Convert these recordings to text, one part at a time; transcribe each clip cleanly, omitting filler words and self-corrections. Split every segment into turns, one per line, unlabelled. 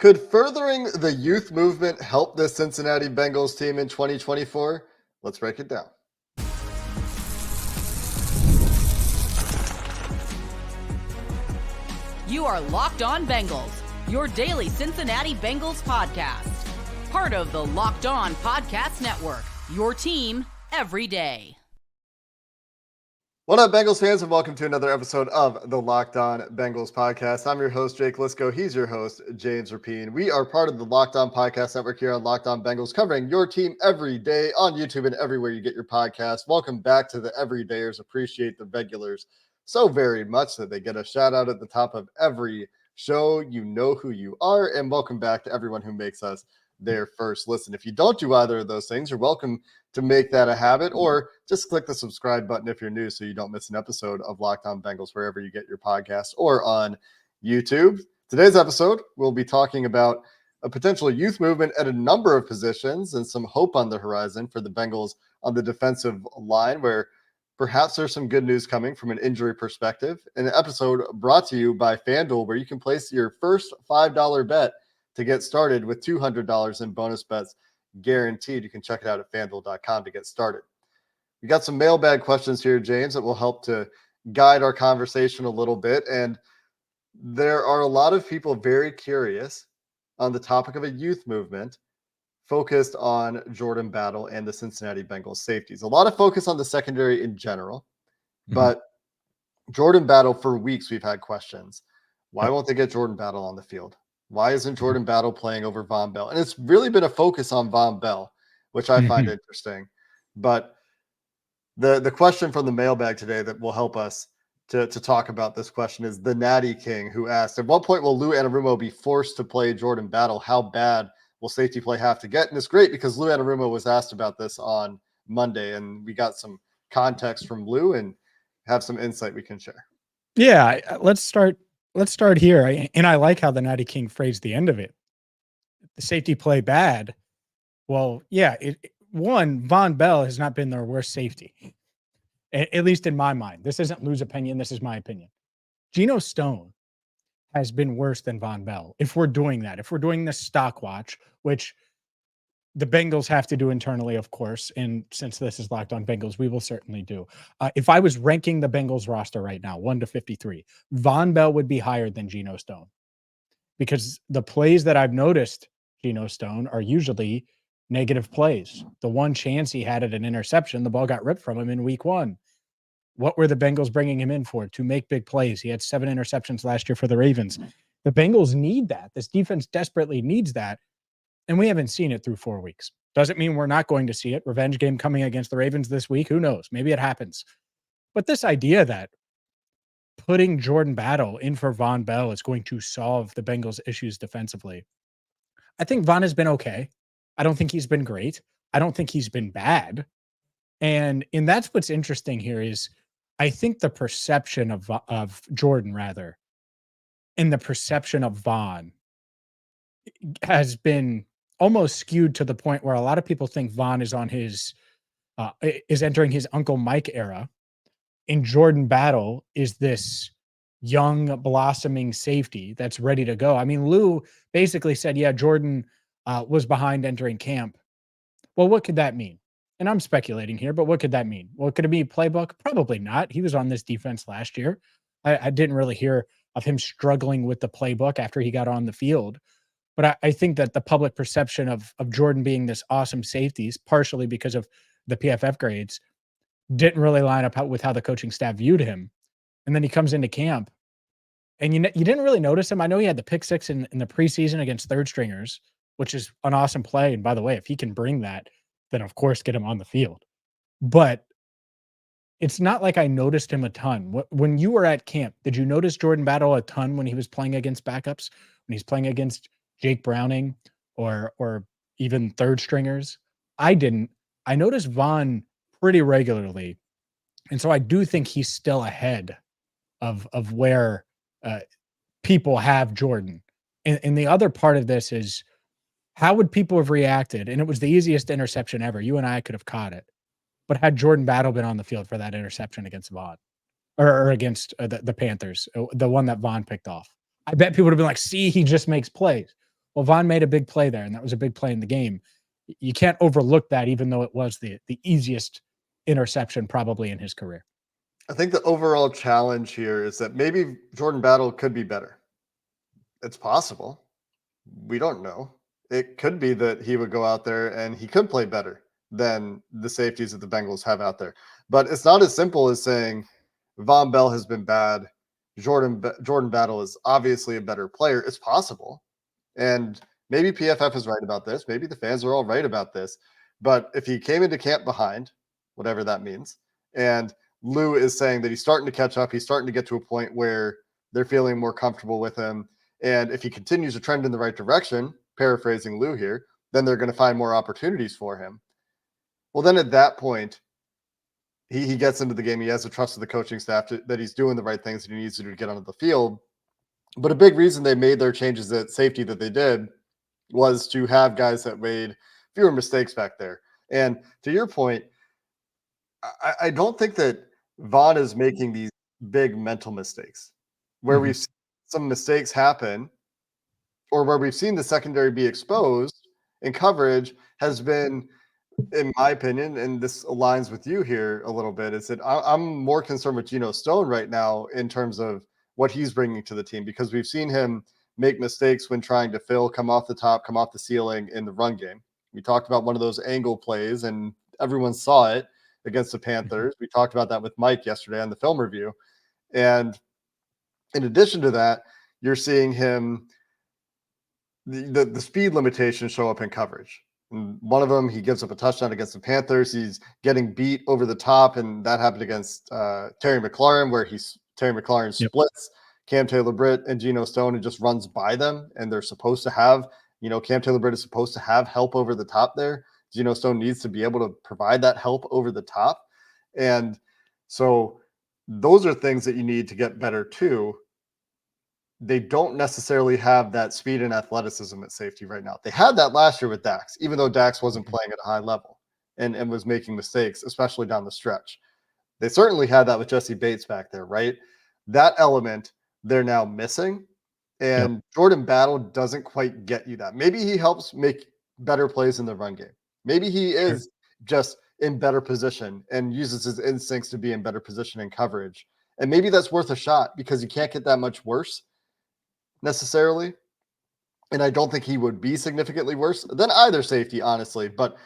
Could furthering the youth movement help the Cincinnati Bengals team in 2024? Let's break it down.
You are Locked On Bengals, your daily Cincinnati Bengals podcast. Part of the Locked On Podcast Network, your team every day.
What up, Bengals fans, and welcome to another episode of the Locked On Bengals podcast. I'm your host, Jake Lisco. He's your host, James Rapien. We are part of the Locked On Podcast Network here on Locked On Bengals, covering your team every day on YouTube and everywhere you get your podcast. Welcome back to the everydayers. Appreciate the regulars so very much that they get a shout out at the top of every show. You know who you are, and welcome back to everyone who makes us their first listen. If you don't do either of those things, you're welcome to make that a habit, or just click the subscribe button if you're new so you don't miss an episode of Locked On Bengals wherever you get your podcasts or on YouTube. Today's episode, we'll be talking about a potential youth movement at a number of positions and some hope on the horizon for the Bengals on the defensive line, where perhaps there's some good news coming from an injury perspective. An episode brought to you by FanDuel, where you can place your first $5 bet to get started with $200 in bonus bets guaranteed. You can check it out at FanDuel.com to get started. We got some mailbag questions here, James, that will help to guide our conversation a little bit. And there are a lot of people very curious on the topic of a youth movement focused on Jordan Battle and the Cincinnati Bengals safeties. A lot of focus on the secondary in general, but Jordan Battle, for weeks, we've had questions. Why won't they get Jordan Battle on the field? Why isn't Jordan Battle playing over Vonn Bell? And it's really been a focus on Vonn Bell, which I find interesting. But the question from the mailbag today that will help us to talk about this question is the Natty King, who asked, at what point will Lou Anarumo be forced to play Jordan Battle? How bad will safety play have to get? And it's great because Lou Anarumo was asked about this on Monday, and we got some context from Lou and have some insight we can share.
Yeah, let's start here. And I like how the Natty King phrased the end of it. The safety play bad. Well, yeah, Vonn Bell has not been their worst safety, at least in my mind. This isn't Lou's opinion. This is my opinion. Geno Stone has been worse than Vonn Bell. If we're doing that, if we're doing this stock watch, which the Bengals have to do internally, of course, and since this is Locked On Bengals, we will certainly do. If I was ranking the Bengals roster right now, 1 to 53, Vonn Bell would be higher than Geno Stone, because the plays that I've noticed Geno Stone are usually negative plays. The one chance he had at an interception, the ball got ripped from him in week 1. What were the Bengals bringing him in for? To make big plays. He had 7 interceptions last year for the Ravens. The Bengals need that. This defense desperately needs that. And we haven't seen it through 4 weeks. Doesn't mean we're not going to see it. Revenge game coming against the Ravens this week. Who knows? Maybe it happens. But this idea that putting Jordan Battle in for Vonn Bell is going to solve the Bengals' issues defensively. I think Vonn has been okay. I don't think he's been great. I don't think he's been bad. And that's what's interesting here is I think the perception of Jordan, rather, and the perception of Vonn has been almost skewed to the point where a lot of people think Vonn is on his is entering his Uncle Mike era, and Jordan Battle is this young blossoming safety that's ready to go. I mean, Lou basically said, yeah, Jordan was behind entering camp. Well, what could that mean? And I'm speculating here, but what could that mean? Well, could it be playbook? Probably not. He was on this defense last year. I didn't really hear of him struggling with the playbook after he got on the field. But I think that the public perception of Jordan being this awesome safety is partially because of the PFF grades didn't really line up with how the coaching staff viewed him. And then he comes into camp, and you didn't really notice him. I know he had the pick 6 in the preseason against third stringers, which is an awesome play. And by the way, if he can bring that, then of course get him on the field. But it's not like I noticed him a ton. When you were at camp, did you notice Jordan Battle a ton when he was playing against backups, when he's playing against Jake Browning or even third stringers? I didn't. I noticed Vonn pretty regularly. And so I do think he's still ahead of where people have Jordan. And the other part of this is, how would people have reacted? And it was the easiest interception ever. You and I could have caught it. But had Jordan Battle been on the field for that interception against Vonn or against the Panthers, the one that Vonn picked off, I bet people would have been like, see, he just makes plays. Well, Vonn made a big play there, and that was a big play in the game. You can't overlook that, even though it was the easiest interception probably in his career.
I think the overall challenge here is that maybe Jordan Battle could be better. It's possible. We don't know. It could be that he would go out there and he could play better than the safeties that the Bengals have out there. But it's not as simple as saying Vonn Bell has been bad. Jordan Battle is obviously a better player. It's possible. And maybe PFF is right about this. Maybe the fans are all right about this. But if he came into camp behind, whatever that means, and Lou is saying that he's starting to catch up, he's starting to get to a point where they're feeling more comfortable with him. And if he continues to trend in the right direction, paraphrasing Lou here, then they're going to find more opportunities for him. Well, then at that point, he gets into the game. He has the trust of the coaching staff that he's doing the right things that he needs to do to get onto the field. But a big reason they made their changes at safety that they did was to have guys that made fewer mistakes back there. And to your point, I don't think that Vonn is making these big mental mistakes where we've seen some mistakes happen or where we've seen the secondary be exposed in coverage has been, in my opinion, and this aligns with you here a little bit, is that I'm more concerned with Geno Stone right now in terms of what he's bringing to the team, because we've seen him make mistakes when trying to come off the top, come off the ceiling in the run game. We talked about one of those angle plays and everyone saw it against the Panthers. We talked about that with Mike yesterday on the film review. And in addition to that, you're seeing him, the speed limitations show up in coverage. And one of them, he gives up a touchdown against the Panthers. He's getting beat over the top, and that happened against Terry McLaurin, where Terry McLaurin splits Cam Taylor-Britt and Geno Stone and just runs by them. And they're supposed to have, Cam Taylor-Britt is supposed to have help over the top there. Geno Stone needs to be able to provide that help over the top. And so those are things that you need to get better too. They don't necessarily have that speed and athleticism at safety right now. They had that last year with Dax, even though Dax wasn't playing at a high level and was making mistakes, especially down the stretch. They certainly had that with Jesse Bates back there, right? That element they're now missing. And Jordan Battle doesn't quite get you that. Maybe he helps make better plays in the run game. Maybe he is just in better position and uses his instincts to be in better position in coverage. And maybe that's worth a shot because you can't get that much worse necessarily. And I don't think he would be significantly worse than either safety, honestly. But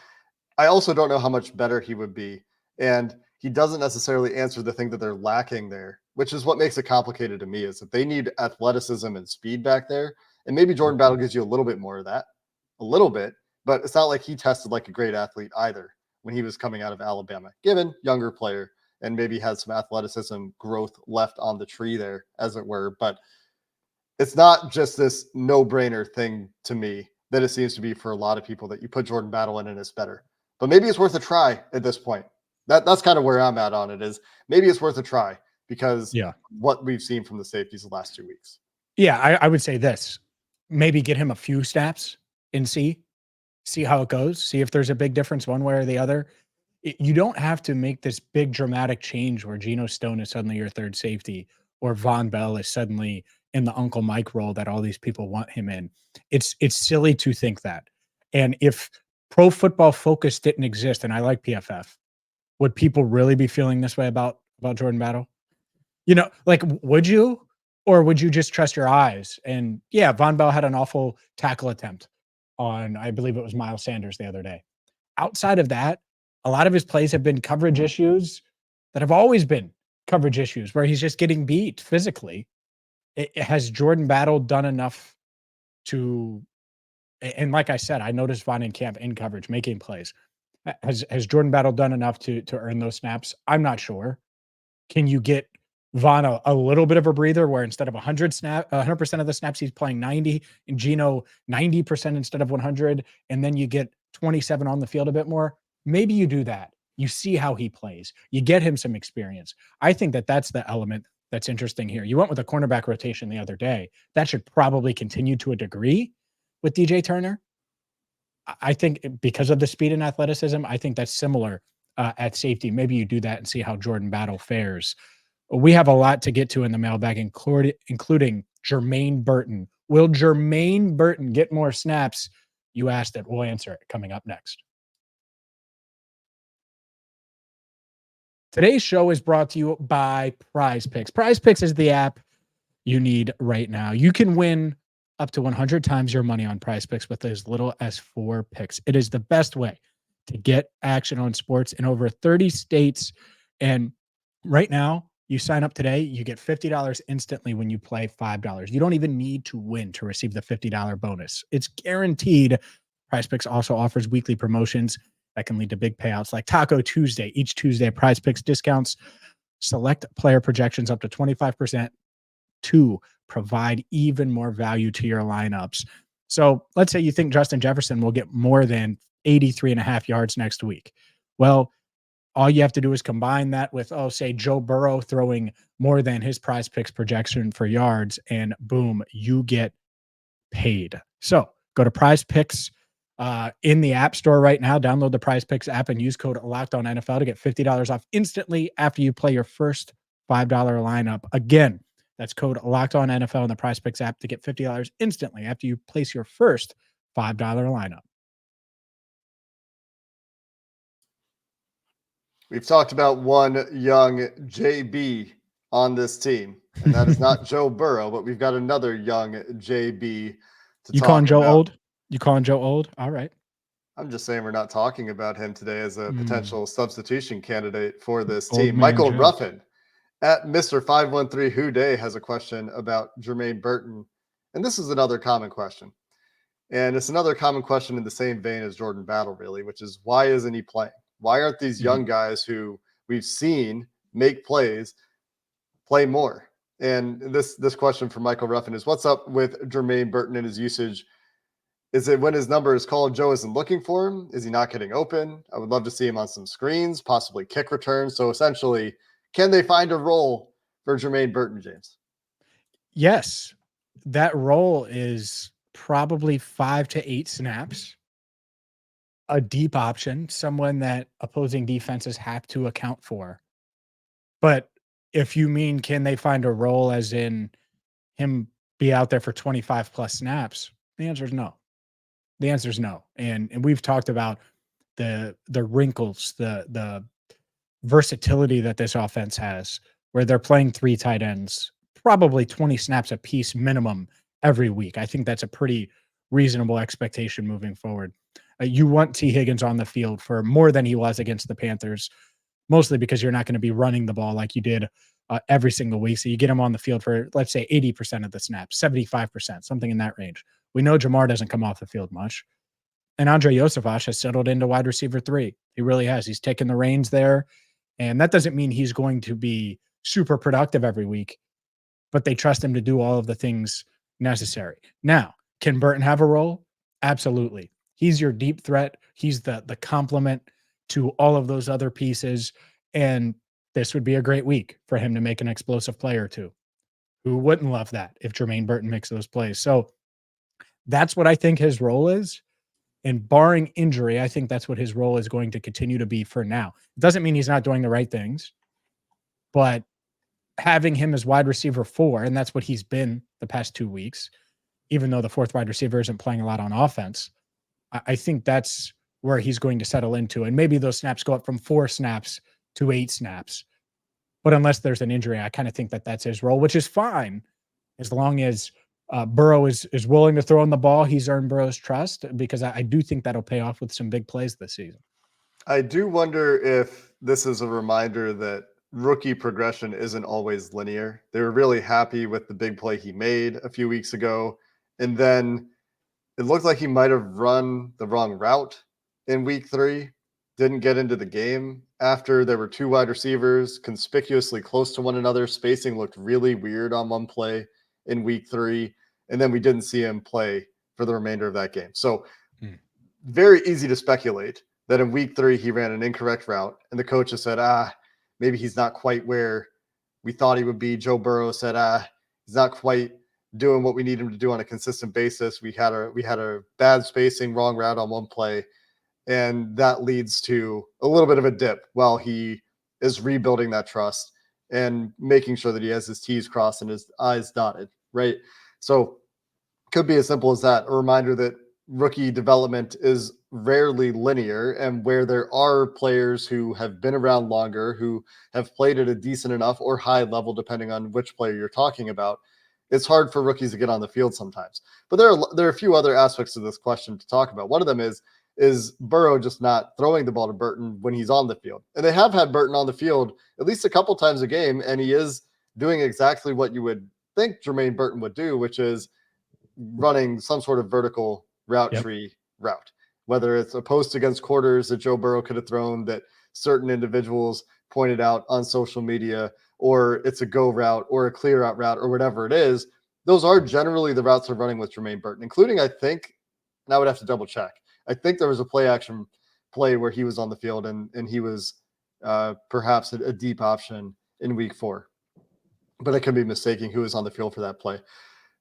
I also don't know how much better he would be. And he doesn't necessarily answer the thing that they're lacking there, which is what makes it complicated to me, is that they need athleticism and speed back there. And maybe Jordan Battle gives you a little bit more of that, a little bit, but it's not like he tested like a great athlete either when he was coming out of Alabama, given younger player, and maybe has some athleticism growth left on the tree there, as it were. But it's not just this no-brainer thing to me that it seems to be for a lot of people, that you put Jordan Battle in and it's better. But maybe it's worth a try at this point. That's kind of where I'm at on it, is maybe it's worth a try because what we've seen from the safeties the last 2 weeks.
Yeah, I would say this. Maybe get him a few snaps and see how it goes. See if there's a big difference one way or the other. You don't have to make this big dramatic change where Geno Stone is suddenly your third safety or Vonn Bell is suddenly in the Uncle Mike role that all these people want him in. It's silly to think that. And if Pro Football Focus didn't exist, and I like PFF, would people really be feeling this way about Jordan Battle? Like, would you? Or would you just trust your eyes? And yeah, Vonn Bell had an awful tackle attempt on, I believe it was Miles Sanders the other day. Outside of that, a lot of his plays have been coverage issues that have always been coverage issues where he's just getting beat physically. Has Jordan Battle done enough to, and like I said, I noticed Vonn in camp in coverage making plays. Has Jordan Battle done enough to earn those snaps? I'm not sure. Can you get Vonn a little bit of a breather where instead of 100% of the snaps, he's playing 90, and Geno 90% instead of 100, and then you get 27 on the field a bit more? Maybe you do that. You see how he plays. You get him some experience. I think that's the element that's interesting here. You went with a cornerback rotation the other day. That should probably continue to a degree with DJ Turner. I think because of the speed and athleticism, I think that's similar at safety. Maybe you do that and see how Jordan Battle fares. We have a lot to get to in the mailbag, including Jermaine Burton. Will Jermaine Burton get more snaps? You asked it. We'll answer it coming up next. Today's show is brought to you by PrizePicks. PrizePicks is the app you need right now. You can win up to 100 times your money on PrizePicks with as little as 4 picks. It is the best way to get action on sports in over 30 states. And right now, you sign up today, you get $50 instantly when you play $5. You don't even need to win to receive the $50 bonus. It's guaranteed. PrizePicks also offers weekly promotions that can lead to big payouts like Taco Tuesday. Each Tuesday, PrizePicks discounts select player projections up to 25% to provide even more value to your lineups. So let's say you think Justin Jefferson will get more than 83.5 yards next week. Well, all you have to do is combine that with, say Joe Burrow throwing more than his PrizePicks projection for yards, and boom, you get paid. So go to PrizePicks in the App Store right now. Download the PrizePicks app and use code LOCKEDONNFL to get $50 off instantly after you play your first $5 lineup. Again, that's code LOCKEDONNFL in the PrizePicks app to get $50 instantly after you place your first $5 lineup.
We've talked about one young JB on this team, and that is not Joe Burrow, but we've got another young JB to
You
talk
calling Joe
about.
old? You calling Joe old? All right.
I'm just saying we're not talking about him today as a potential substitution candidate for this
Old
team.
man
Michael
Joe.
Ruffin at Mr. 513 Who Day has a question about Jermaine Burton, and this is another common question. And it's another common question in the same vein as Jordan Battle, really, which is why isn't he playing? Why aren't these young guys who we've seen make plays play more? And this question from Michael Ruffin is, what's up with Jermaine Burton and his usage? Is it when his number is called, Joe isn't looking for him? Is he not getting open? I would love to see him on some screens, possibly kick returns. So essentially, can they find a role for Jermaine Burton, James?
Yes, that role is probably 5 to 8 snaps. A deep option, someone that opposing defenses have to account for. But if you mean, can they find a role as in him be out there for 25 plus snaps? The answer is no. The answer is no. And we've talked about the wrinkles, the versatility that this offense has, where they're playing 3 tight ends, probably 20 snaps a piece minimum every week. I think that's a pretty reasonable expectation moving forward. You want T. Higgins on the field for more than he was against the Panthers, mostly because you're not going to be running the ball like you did every single week. So you get him on the field for, let's say, 80% of the snaps, 75%, something in that range. We know Jamar doesn't come off the field much. And Andre Joseph has settled into wide receiver 3. He really has. He's taken the reins there. And that doesn't mean he's going to be super productive every week, but they trust him to do all of the things necessary. Now, can Burton have a role? Absolutely. He's your deep threat. He's the complement to all of those other pieces. And this would be a great week for him to make an explosive play or two. Who wouldn't love that if Jermaine Burton makes those plays? So that's what I think his role is. And barring injury, I think that's what his role is going to continue to be for now. It doesn't mean he's not doing the right things, but having him as wide receiver 4, and that's what he's been the past 2 weeks, even though the 4th wide receiver isn't playing a lot on offense, I think that's where he's going to settle into. And maybe those snaps go up from 4 snaps to 8 snaps. But unless there's an injury, I kind of think that that's his role, which is fine as long as Burrow is willing to throw in the ball. He's earned Burrow's trust, because I do think that'll pay off with some big plays this season.
I do wonder if this is a reminder that rookie progression isn't always linear. They were really happy with the big play he made a few weeks ago, and then it looked like he might have run the wrong route in week 3, didn't get into the game after there were 2 wide receivers conspicuously close to one another. Spacing looked really weird on one play in week 3, and then we didn't see him play for the remainder of that game. So very easy to speculate that in week 3 he ran an incorrect route, and the coach has said, maybe he's not quite where we thought he would be. Joe Burrow said, he's not quite doing what we need him to do on a consistent basis. We had a bad spacing, wrong route on one play, and that leads to a little bit of a dip while he is rebuilding that trust and making sure that he has his T's crossed and his I's dotted, right? So Could be as simple as that. A reminder that rookie development is rarely linear, and where there are players who have been around longer, who have played at a decent enough or high level, depending on which player you're talking about, it's hard for rookies to get on the field sometimes. But there are a few other aspects of this question to talk about. One of them is Burrow just not throwing the ball to Burton when he's on the field. And they have had Burton on the field at least a couple times a game, and he is doing exactly what you would think Jermaine Burton would do, which is running some sort of vertical route tree route, whether it's a post against quarters that Joe Burrow could have thrown that certain individuals pointed out on social media, or it's a go route or a clear out route or whatever it is. Those are generally the routes they're running with Jermaine Burton, including, I think, and I would have to double check, I think there was a play action play where he was on the field and he was perhaps a deep option in week 4, but I could be mistaking who was on the field for that play.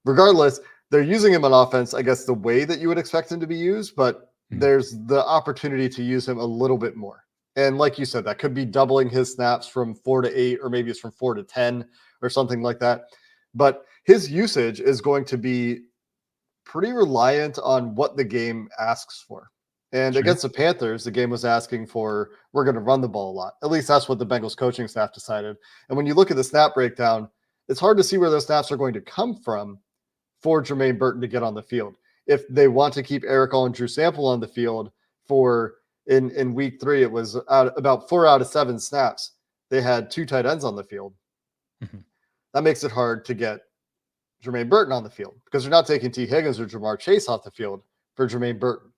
Regardless, they're using him on offense, I guess, the way that you would expect him to be used, but there's the opportunity to use him a little bit more. And like you said, that could be doubling his snaps from 4 to 8, or maybe it's from 4 to 10 or something like that. But his usage is going to be pretty reliant on what the game asks for. And against the Panthers, the game was asking for, we're going to run the ball a lot. At least that's what the Bengals coaching staff decided. And when you look at the snap breakdown, it's hard to see where those snaps are going to come from for Jermaine Burton to get on the field. If they want to keep Rehkow and Drew Sample on the field for in week 3, it was about 4 out of 7 snaps. They had 2 tight ends on the field. That makes it hard to get Jermaine Burton on the field because they're not taking T. Higgins or Jamar Chase off the field for Jermaine Burton.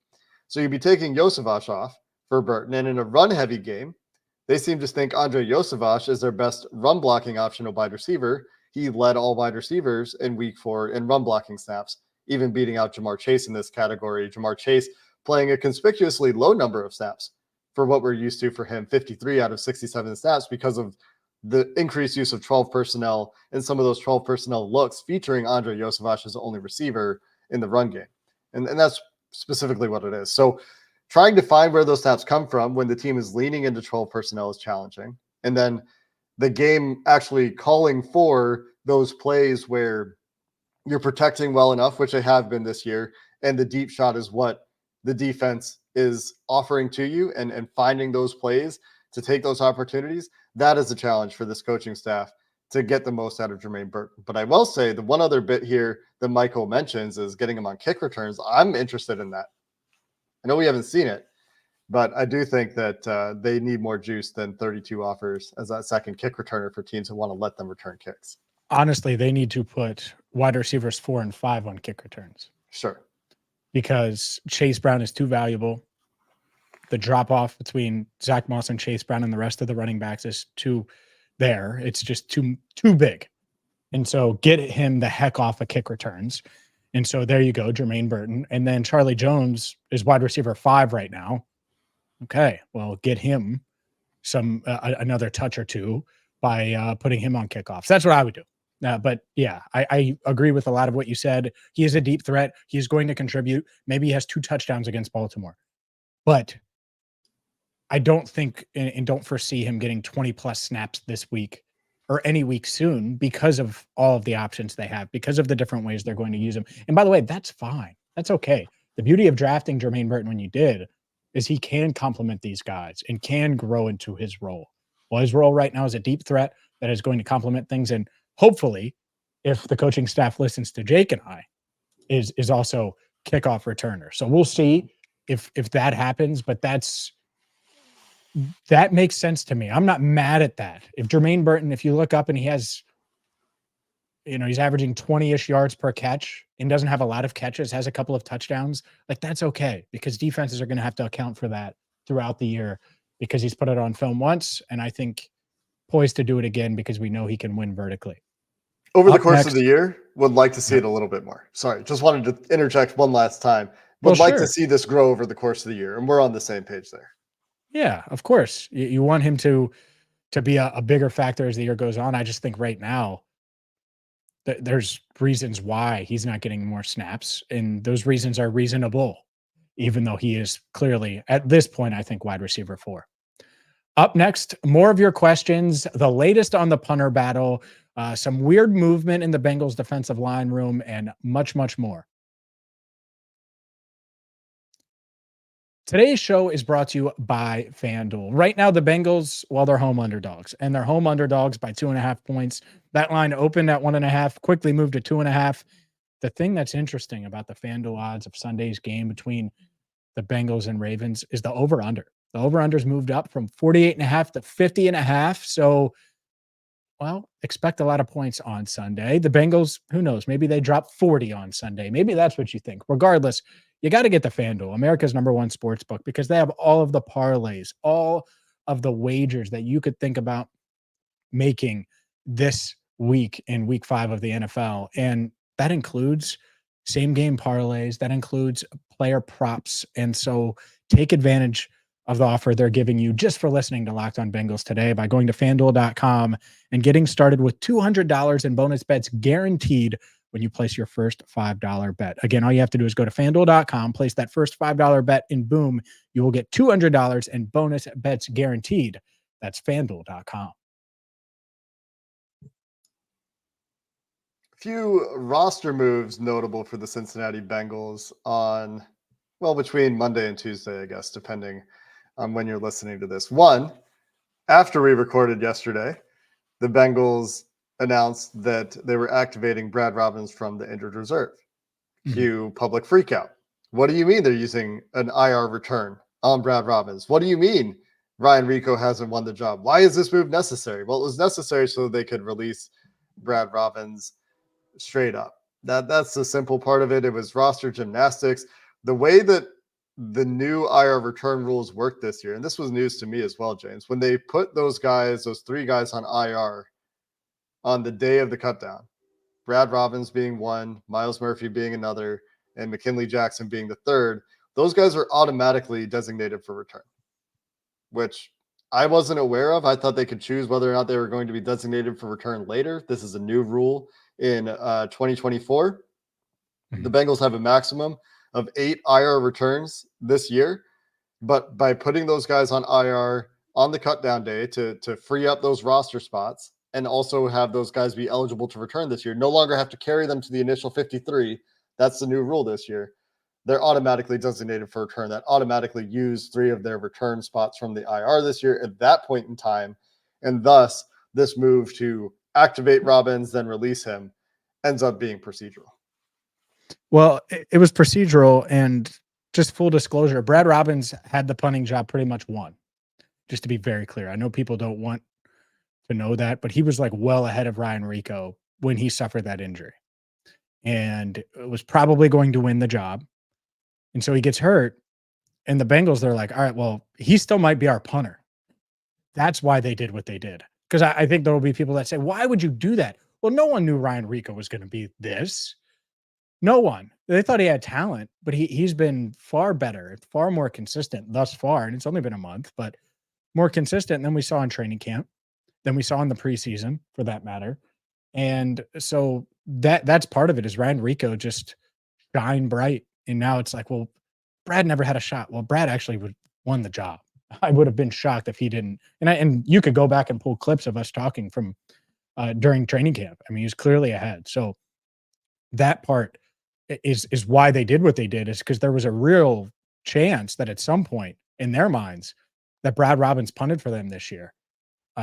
So you'd be taking Yosevich off for Burton. And in a run-heavy game, they seem to think Andre Yosevich is their best run-blocking option at wide receiver. He led all wide receivers in week 4 in run blocking snaps, even beating out Jamar Chase in this category. Jamar Chase playing a conspicuously low number of snaps for what we're used to for him, 53 out of 67 snaps, because of the increased use of 12 personnel and some of those 12 personnel looks featuring Andre Yosevich as the only receiver in the run game. And that's specifically what it is. So trying to find where those snaps come from when the team is leaning into 12 personnel is challenging. And then the game actually calling for those plays where you're protecting well enough, which they have been this year, and the deep shot is what the defense is offering to you, and finding those plays to take those opportunities. That is a challenge for this coaching staff to get the most out of Jermaine Burton. But I will say the one other bit here that Michael mentions is getting him on kick returns. I'm interested in that. I know we haven't seen it, but I do think that they need more juice than 32 offers as that second kick returner for teams who want to let them return kicks.
Honestly, they need to put wide receivers 4 and 5 on kick returns.
Sure.
Because Chase Brown is too valuable. The drop-off between Zach Moss and Chase Brown and the rest of the running backs is too there. It's just too big. And so get him the heck off of kick returns. And so there you go, Jermaine Burton. And then Charlie Jones is wide receiver 5 right now. Okay, well, get him some another touch or two by putting him on kickoffs. That's what I would do. But yeah, I agree with a lot of what you said. He is a deep threat. He's going to contribute. Maybe he has 2 touchdowns against Baltimore. But I don't think and don't foresee him getting 20-plus snaps this week or any week soon because of all of the options they have, because of the different ways they're going to use him. And by the way, that's fine. That's okay. The beauty of drafting Jermaine Burton when you did is he can complement these guys and can grow into his role. Well, his role right now is a deep threat that is going to complement things. And hopefully, if the coaching staff listens to Jake and I, is also kickoff returner. So we'll see if that happens, but that makes sense to me. I'm not mad at that. If Jermaine Burton, if you look up and he has, he's averaging 20-ish yards per catch and doesn't have a lot of catches, has a couple of touchdowns, like that's okay because defenses are going to have to account for that throughout the year because he's put it on film once. And I think poised to do it again because we know he can win vertically.
Over the course of the year, would like to see it a little bit more. Sorry, just wanted to interject one last time. Would like to see this grow over the course of the year, and we're on the same page there.
Yeah, of course. You want him to be a bigger factor as the year goes on. I just think right now there's reasons why he's not getting more snaps, and those reasons are reasonable, even though he is clearly, at this point, I think, wide receiver 4. Up next, more of your questions, the latest on the punter battle, some weird movement in the Bengals defensive line room, and much, much more Today's show is brought to you by FanDuel. Right now, the Bengals, well, they're home underdogs, and they're home underdogs by 2.5 points. That line opened at 1.5, quickly moved to 2.5. The thing that's interesting about the FanDuel odds of Sunday's game between the Bengals and Ravens is the over-under. The over-under's moved up from 48.5 to 50.5. So, well, expect a lot of points on Sunday. The Bengals, who knows? Maybe they drop 40 on Sunday. Maybe that's what you think. Regardless, you got to get the FanDuel, America's #1 sports book, because they have all of the parlays, all of the wagers that you could think about making this week in week 5 of the NFL. And that includes same game parlays, that includes player props. And so take advantage of the offer they're giving you just for listening to Locked On Bengals today by going to FanDuel.com and getting started with $200 in bonus bets guaranteed when you place your first $5 bet. Again, all you have to do is go to FanDuel.com, place that first $5 bet, and boom, you will get $200 in bonus bets guaranteed. That's FanDuel.com.
Few roster moves notable for the Cincinnati Bengals on, well, between Monday and Tuesday, I guess, depending on when you're listening to this. One, after we recorded yesterday, the Bengals announced that they were activating Brad Robbins from the injured reserve. Cue public freakout. What do you mean they're using an IR return on Brad Robbins? What do you mean Ryan Rehkow hasn't won the job? Why is this move necessary? Well, it was necessary so they could release Brad Robbins straight up. That's the simple part of it. It was roster gymnastics. The way that the new IR return rules work this year, and this was news to me as well, James, when they put those 3 guys on IR on the day of the cutdown, Brad Robbins being one, Myles Murphy being another, and McKinley Jackson being the third, those guys are automatically designated for return, which I wasn't aware of. I thought they could choose whether or not they were going to be designated for return later. This is a new rule in 2024. The Bengals have a maximum of 8 IR returns this year, but by putting those guys on IR on the cutdown day to free up those roster spots and also have those guys be eligible to return this year, no longer have to carry them to the initial 53. That's the new rule this year. They're automatically designated for return. That automatically used 3 of their return spots from the IR this year at that point in time. And thus, this move to activate Robbins, then release him, ends up being procedural.
Well, it was procedural, and just full disclosure, Brad Robbins had the punting job pretty much won, just to be very clear. I know people don't want to know that, but he was like well ahead of Ryan Rehkow when he suffered that injury, and was probably going to win the job. And so he gets hurt, and the Bengals, they're like, all right, well, he still might be our punter. That's why they did what they did. Because I think there will be people that say, why would you do that? Well, no one knew Ryan Rehkow was going to be this. No one. They thought he had talent, but he's been far better, far more consistent thus far. And it's only been a month, but more consistent than we saw in training camp, than we saw in the preseason, for that matter. And so that's part of it, is Ryan Rehkow just shine bright. And now it's like, well, Brad never had a shot. Well, Brad actually won the job. I would have been shocked if he didn't. And you could go back and pull clips of us talking from during training camp. I mean, he's clearly ahead. So that part is why they did what they did, is because there was a real chance that at some point in their minds that Brad Robbins punted for them this year.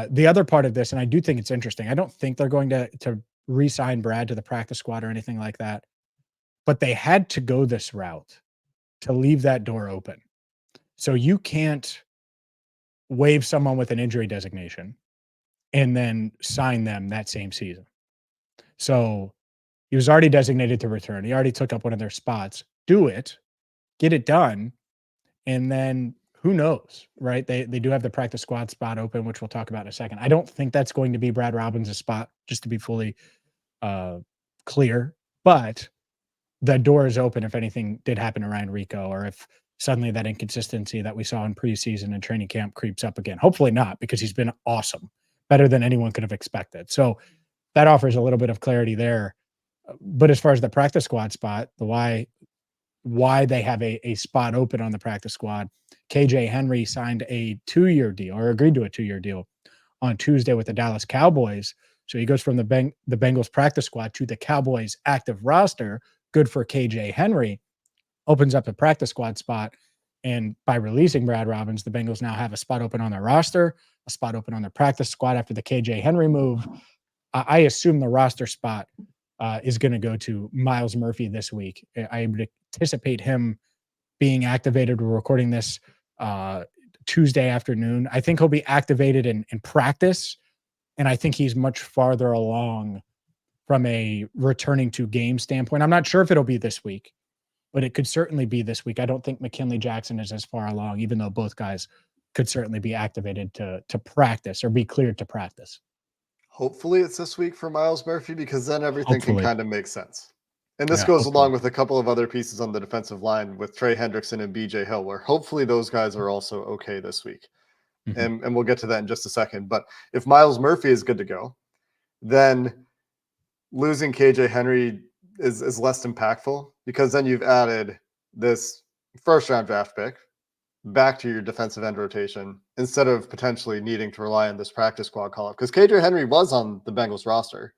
The other part of this, and I do think it's interesting, I don't think they're going to re-sign Brad to the practice squad or anything like that, but they had to go this route to leave that door open. So you can't waive someone with an injury designation and then sign them that same season. So he was already designated to return. He already took up one of their spots. Do it, get it done, and then who knows, right? They do have the practice squad spot open, which we'll talk about in a second. I don't think that's going to be Brad Robbins' spot, just to be fully clear. But the door is open if anything did happen to Ryan Rehkow, or if suddenly that inconsistency that we saw in preseason and training camp creeps up again. Hopefully not, because he's been awesome, better than anyone could have expected. So that offers a little bit of clarity there. But as far as the practice squad spot, the why they have a spot open on the practice squad, KJ Henry signed a 2-year deal, or agreed to a 2-year deal on Tuesday with the Dallas Cowboys. So he goes from the Bengals practice squad to the Cowboys active roster. Good for KJ Henry. Opens up the practice squad spot. And by releasing Brad Robbins, the Bengals now have a spot open on their roster, a spot open on their practice squad after the KJ Henry move. I assume the roster spot is going to go to Myles Murphy this week. I would anticipate him being activated. We're recording this Tuesday afternoon. I think he'll be activated in practice, and I think he's much farther along from a returning to game standpoint. I'm not sure if it'll be this week, but it could certainly be this week. I don't think McKinley Jackson is as far along, even though both guys could certainly be activated to practice or be cleared to practice.
Hopefully it's this week for Myles Murphy, because then everything can kind of make sense. And this goes along with a couple of other pieces on the defensive line with Trey Hendrickson and BJ Hill, where hopefully those guys are also okay this week. Mm-hmm. And we'll get to that in just a second. But if Myles Murphy is good to go, then losing KJ Henry is less impactful, because then you've added this first round draft pick back to your defensive end rotation instead of potentially needing to rely on this practice squad call up. Because KJ Henry was on the Bengals roster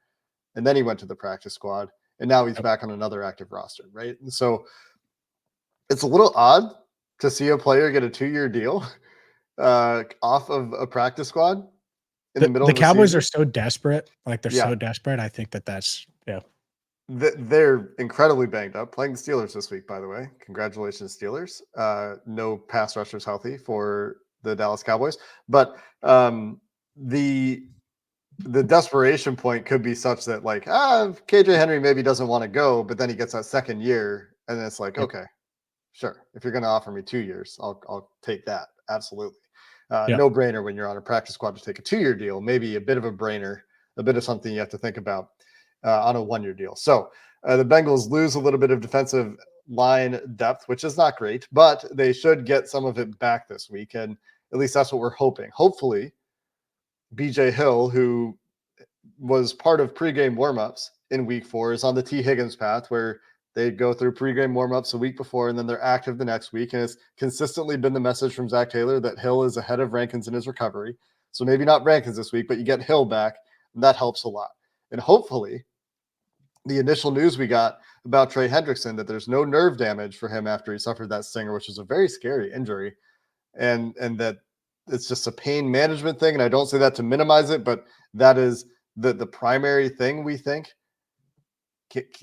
and then he went to the practice squad and now he's back on another active roster, right? And so it's a little odd to see a player get a 2-year deal off of a practice squad in the middle of the
Cowboys
season.
are so desperate. Like they're so desperate. I think that's
They're incredibly banged up. Playing the Steelers this week, by the way. Congratulations, Steelers. No pass rushers healthy for the Dallas Cowboys. But the desperation point could be such that, like, KJ Henry maybe doesn't want to go, but then he gets that second year, and then it's like, okay, sure. If you're going to offer me 2 years, I'll take that. Absolutely. No brainer when you're on a practice squad to take a 2-year deal. Maybe a bit of a brainer, a bit of something you have to think about on a 1-year deal. So the Bengals lose a little bit of defensive line depth, which is not great, but they should get some of it back this week. And at least that's what we're hoping. Hopefully, BJ Hill, who was part of pregame warmups in week 4, is on the T. Higgins path, where they go through pregame warmups a week before and then they're active the next week. And it's consistently been the message from Zach Taylor that Hill is ahead of Rankins in his recovery. So maybe not Rankins this week, but you get Hill back, and that helps a lot. And hopefully the initial news we got about Trey Hendrickson, that there's no nerve damage for him after he suffered that stinger, which is a very scary injury, and that it's just a pain management thing. And I don't say that to minimize it, but that is the primary thing we think.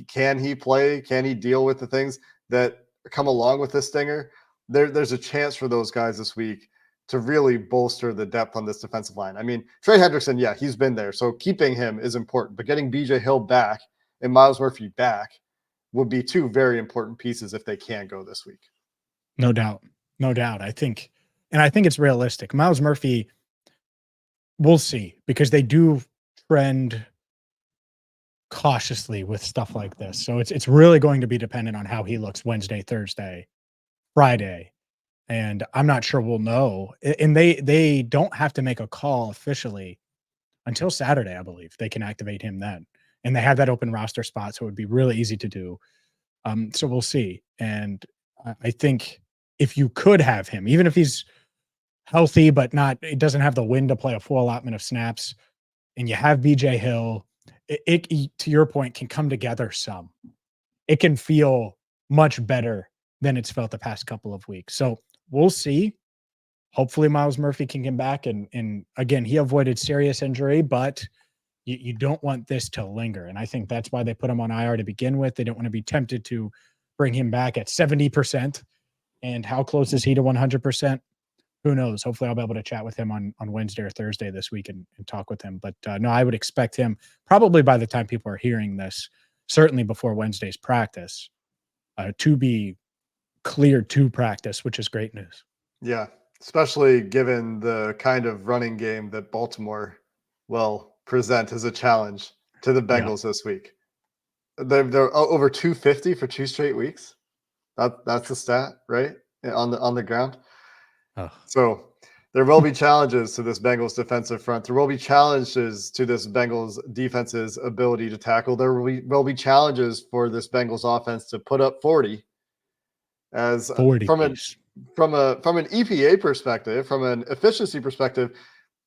Can he play? Can he deal with the things that come along with this stinger? There's a chance for those guys this week to really bolster the depth on this defensive line. I mean, Trey Hendrickson, he's been there, so keeping him is important, but getting BJ Hill back and Myles Murphy back would be 2 very important pieces if they can go this week.
No doubt. I think it's realistic. Myles Murphy, we'll see, because they do trend cautiously with stuff like this. So it's really going to be dependent on how he looks Wednesday, Thursday, Friday. And I'm not sure we'll know. And they don't have to make a call officially until Saturday, I believe. They can activate him then. And they have that open roster spot, so it would be really easy to do. So we'll see. And I think if you could have him, even if he's healthy but it doesn't have the wind to play a full allotment of snaps, and you have BJ Hill, it to your point, can come together some. It can feel much better than it's felt the past couple of weeks. So we'll see. Hopefully Myles Murphy can come back. And again, he avoided serious injury, but you don't want this to linger. And I think that's why they put him on IR to begin with. They don't want to be tempted to bring him back at 70%. And how close is he to 100%? Who knows? Hopefully I'll be able to chat with him on Wednesday or Thursday this week and talk with him. But no, I would expect him probably by the time people are hearing this, certainly before Wednesday's practice, to be cleared to practice, which is great news.
Yeah, especially given the kind of running game that Baltimore will present as a challenge to the Bengals this week. They're over 250 for 2 straight weeks. That's the stat, right? On the ground.
Oh.
So there will be challenges to this Bengals defensive front. There will be challenges to this Bengals defense's ability to tackle. There will be challenges for this Bengals offense to put up 40. As
40
from an EPA perspective, from an efficiency perspective,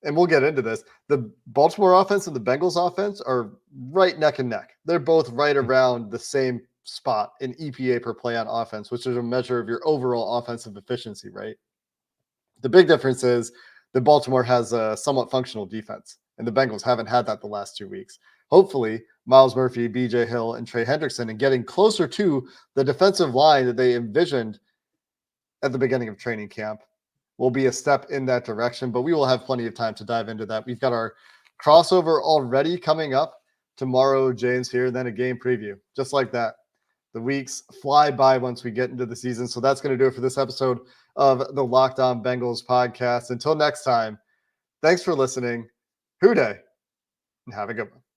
and we'll get into this, the Baltimore offense and the Bengals offense are right neck and neck. They're both right around the same spot in EPA per play on offense, which is a measure of your overall offensive efficiency, right? The big difference is that Baltimore has a somewhat functional defense, and the Bengals haven't had that the last 2 weeks. Hopefully, Myles Murphy, BJ Hill, and Trey Hendrickson, and getting closer to the defensive line that they envisioned at the beginning of training camp will be a step in that direction, but we will have plenty of time to dive into that. We've got our crossover already coming up tomorrow, James, here, and then a game preview, just like that. The weeks fly by once we get into the season. So that's going to do it for this episode of the Locked On Bengals podcast. Until next time, thanks for listening. Hoo day, and have a good one.